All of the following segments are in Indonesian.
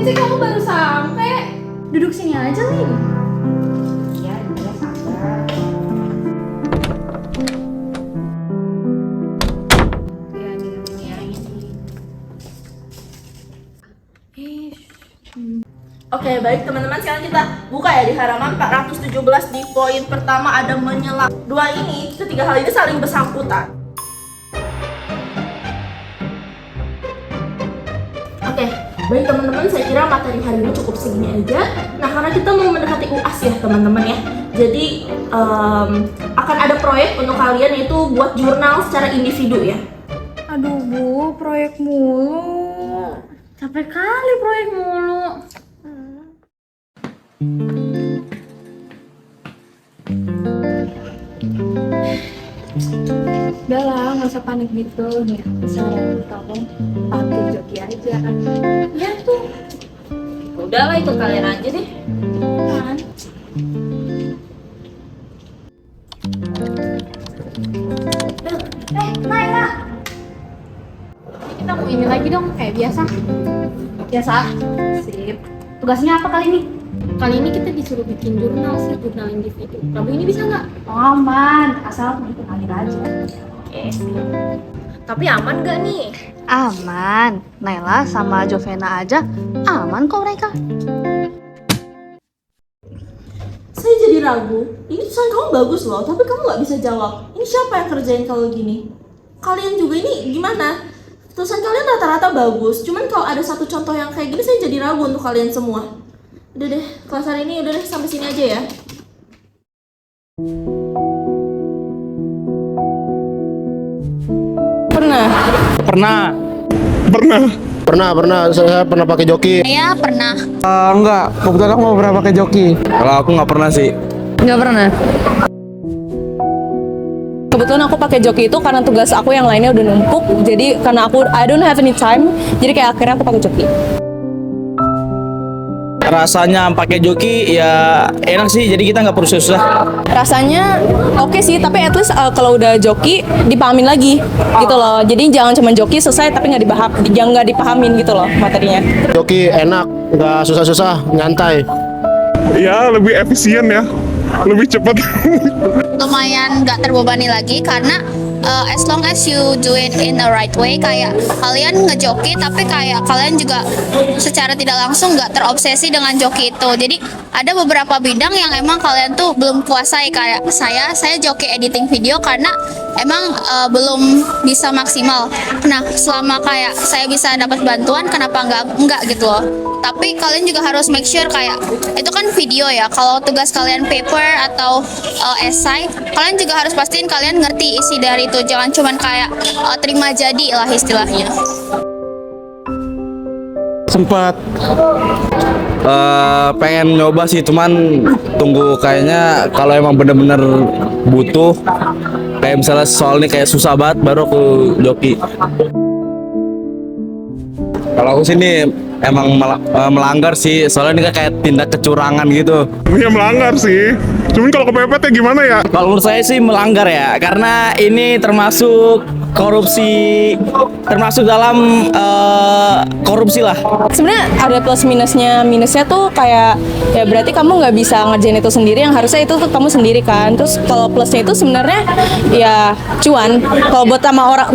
banget sih, kamu baru sampai. Duduk sini aja, Lin. Iya, dia sabar. Ya, ya ini. Oke, baik teman-teman, sekarang kita buka ya di halaman 417 di poin pertama ada menyelam. Dua ini, ketiga hal ini saling bersangkutan. Oke, baik teman-teman, saya kira materi hari ini cukup segini aja. Nah, karena kita mau mendekati UAS ya teman-teman ya. Jadi akan ada proyek untuk kalian, yaitu buat jurnal secara individu ya. Aduh Bu, proyek mulu. Capek kali proyek mulu. Udah lah, nggak usah panik gitu. Nih, saya tolong pakai joki aja. Ya tuh. Udah lah, ikut kalian aja deh. Kan. Naila. Kita mau ini lagi dong, kayak biasa. Biasa. Sip. Tugasnya apa kali ini? Kali ini kita disuruh bikin jurnal sih, jurnal individu. Kamu ini bisa nggak? Aman, asal aku dikenalin aja. Oke. Tapi aman gak nih? Aman, Naila sama Jovena aja aman kok mereka. Saya jadi ragu. Ini tulisan kamu bagus loh, tapi kamu nggak bisa jawab. Ini siapa yang kerjain kalau gini? Kalian juga ini gimana? Tulisan kalian rata-rata bagus, cuman kalau ada satu contoh yang kayak gini, saya jadi ragu untuk kalian semua. Udah deh, kelas hari ini udah deh, sampai sini aja ya. Pernah. Saya pernah pakai joki. Ya pernah. Enggak, kebetulan aku nggak pernah pakai joki. Kalau aku nggak pernah sih. Nggak pernah. Kebetulan aku pakai joki itu karena tugas aku yang lainnya udah numpuk. Jadi karena I don't have any time, jadi kayak akhirnya aku pakai joki. Rasanya pakai joki ya enak sih, jadi kita nggak perlu susah. Rasanya oke sih, tapi at least kalau udah joki dipahamin lagi gitu loh. Jadi jangan cuma joki selesai tapi nggak dipahamin gitu loh materinya. Joki enak, nggak susah-susah, nyantai. Ya, lebih efisien ya, lebih cepat. Lumayan nggak terbebani lagi karena as long as you do it in the right way, kayak kalian ngejoki tapi kayak kalian juga secara tidak langsung nggak terobsesi dengan joki itu. Jadi ada beberapa bidang yang emang kalian tuh belum kuasai, kayak saya joki editing video karena emang belum bisa maksimal. Nah, selama kayak saya bisa dapat bantuan, kenapa enggak gitu loh. Tapi kalian juga harus make sure kayak itu kan video ya. Kalau tugas kalian paper atau essay, kalian juga harus pastiin kalian ngerti isi dari itu. Jangan cuman kayak terima jadi lah istilahnya. Sempat pengen nyoba sih, cuman tunggu kayaknya kalau emang bener-bener butuh, kayak misalnya soal ini kayak susah banget, baru aku joki. Kalau aku sini emang melanggar sih, soalnya ini kan kayak tindak kecurangan gitu. Iya, melanggar sih. Cuman kalau kepepet ya gimana ya? Kalau menurut saya sih melanggar ya, karena ini termasuk korupsi, termasuk dalam korupsi lah. Sebenarnya ada plus minusnya. Minusnya tuh kayak ya berarti kamu nggak bisa ngerjain itu sendiri, yang harusnya itu tuh kamu sendiri kan. Terus kalau plusnya itu sebenarnya ya cuan. Kalau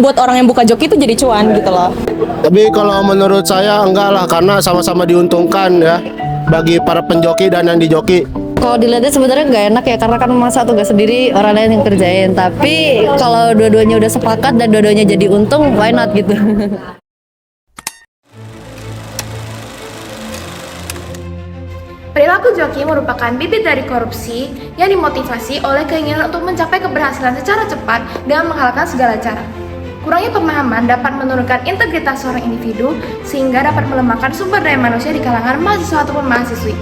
buat orang yang buka joki itu jadi cuan gitu loh. Tapi kalau menurut saya enggak lah, karena sama-sama diuntungkan ya bagi para penjoki dan yang dijoki. Kalau dilihatnya sebenarnya nggak enak ya, karena kan masa tugas sendiri orang lain yang kerjain. Tapi kalau dua-duanya udah sepakat dan dua-duanya jadi untung, why not gitu. Perilaku joki merupakan bibit dari korupsi yang dimotivasi oleh keinginan untuk mencapai keberhasilan secara cepat dengan menghalalkan segala cara. Kurangnya pemahaman dapat menurunkan integritas seorang individu sehingga dapat melemahkan sumber daya manusia di kalangan mahasiswa ataupun mahasiswi.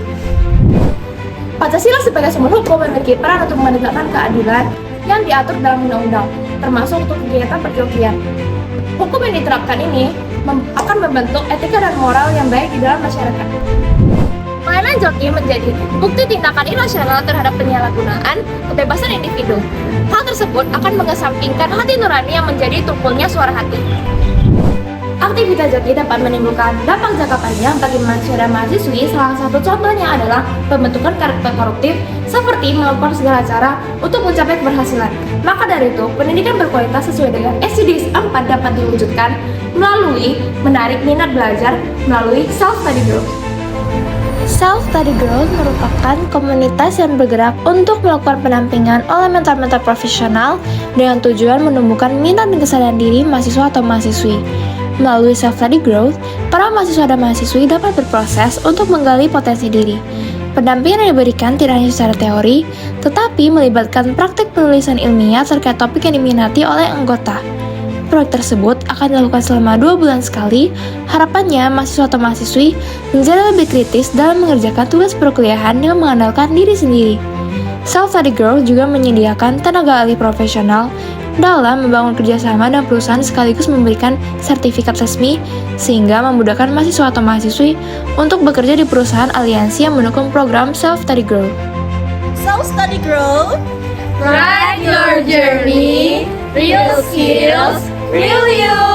Pancasila sebagai sumber hukum memiliki peran untuk menegakkan keadilan yang diatur dalam undang-undang, termasuk untuk kegiatan perjokian. Hukum yang diterapkan ini akan membentuk etika dan moral yang baik di dalam masyarakat. Pelayanan joki menjadi bukti tindakan irasional terhadap penyalahgunaan kebebasan individu. Hal tersebut akan mengesampingkan hati nurani yang menjadi tumpulnya suara hati. Aktivitas joki dapat menimbulkan dampak jangka panjang bagi mahasiswa dan mahasiswi. Salah satu contohnya adalah pembentukan karakter koruptif seperti melakukan segala cara untuk mencapai keberhasilan. Maka dari itu, pendidikan berkualitas sesuai dengan SDGs 4 dapat diwujudkan melalui menarik minat belajar melalui self-study group. Self-study group merupakan komunitas yang bergerak untuk melakukan pendampingan oleh mentor-mentor profesional dengan tujuan menumbuhkan minat dan kesadaran diri mahasiswa atau mahasiswi. Melalui self-study growth, para mahasiswa dan mahasiswi dapat berproses untuk menggali potensi diri. Pendampingan yang diberikan tidak hanya secara teori, tetapi melibatkan praktik penulisan ilmiah terkait topik yang diminati oleh anggota. Proyek tersebut akan dilakukan selama 2 bulan sekali. Harapannya, mahasiswa atau mahasiswi menjadi lebih kritis dalam mengerjakan tugas perkuliahan dengan mengandalkan diri sendiri. Self-study growth juga menyediakan tenaga ahli profesional dalam membangun kerjasama dan perusahaan sekaligus memberikan sertifikat resmi sehingga memudahkan mahasiswa atau mahasiswi untuk bekerja di perusahaan aliansi yang mendukung program self-study growth. Self-study growth. Write your journey, real skills, real you.